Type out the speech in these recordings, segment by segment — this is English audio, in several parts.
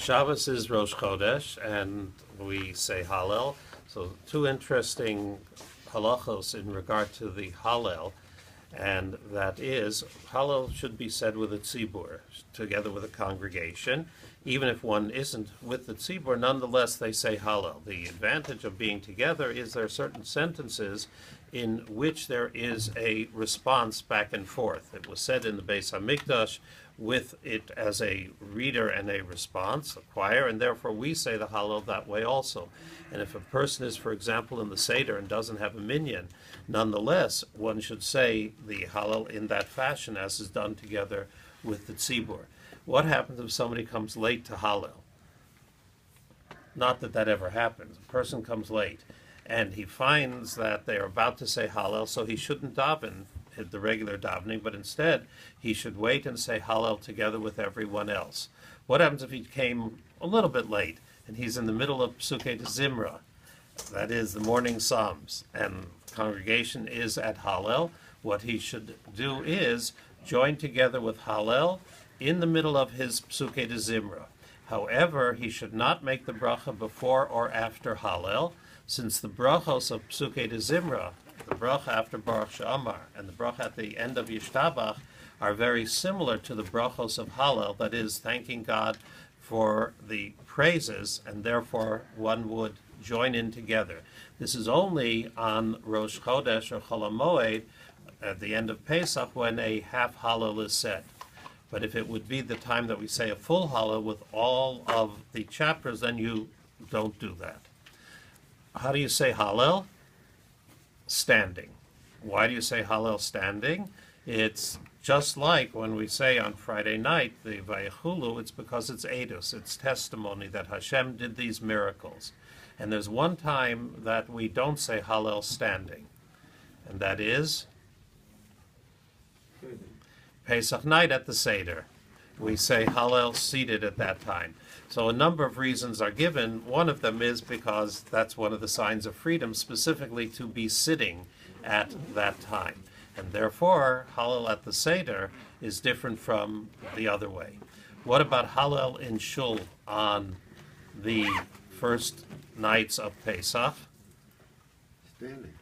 Shabbos is Rosh Chodesh, and we say Hallel. So two interesting halachos in regard to the Hallel, and that is, Hallel should be said with a tzibur, together with a congregation. Even if one isn't with the tzibur, nonetheless they say Hallel. The advantage of being together is there are certain sentences in which there is a response back and forth. It was said in the Beis Hamikdash with it as a reader and a response, a choir, and therefore we say the Hallel that way also. And if a person is, for example, in the Seder and doesn't have a minyan, nonetheless, one should say the Hallel in that fashion as is done together with the tzibur. What happens if somebody comes late to Hallel? Not that that ever happens. A person comes late and he finds that they are about to say Hallel, so he shouldn't daven the regular davening, but instead he should wait and say Hallel together with everyone else. What happens if he came a little bit late and he's in the middle of Psukei de Zimra, that is the morning Psalms, and congregation is at Hallel? What he should do is join together with Hallel in the middle of his Psukei de Zimra. However, he should not make the bracha before or after Hallel, since the brachos of Psukei de Zimra, the bracha after Baruch She'amar and the bracha at the end of Yishtabach, are very similar to the brachos of Hallel, that is, thanking God for the praises, and therefore one would join in together. This is only on Rosh Chodesh or Chol HaMoed, at the end of Pesach, when a half Hallel is said. But if it would be the time that we say a full Hallel with all of the chapters, then you don't do that. How do you say Hallel? Standing. Why do you say Hallel standing? It's just like when we say on Friday night the Vayechulu, it's because it's Eidos, it's testimony that Hashem did these miracles. And there's one time that we don't say Hallel standing, and that is Pesach night at the Seder. We say Hallel seated at that time. So a number of reasons are given. One of them is because that's one of the signs of freedom, specifically to be sitting at that time. And therefore, Hallel at the Seder is different from the other way. What about Hallel in Shul on the first nights of Pesach? Standing.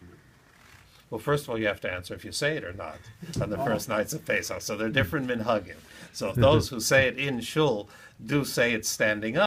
Well, first of all, you have to answer if you say it or not on the first nights of Pesach. So they're different minhagim. So if those who say it in Shul do say it's standing up,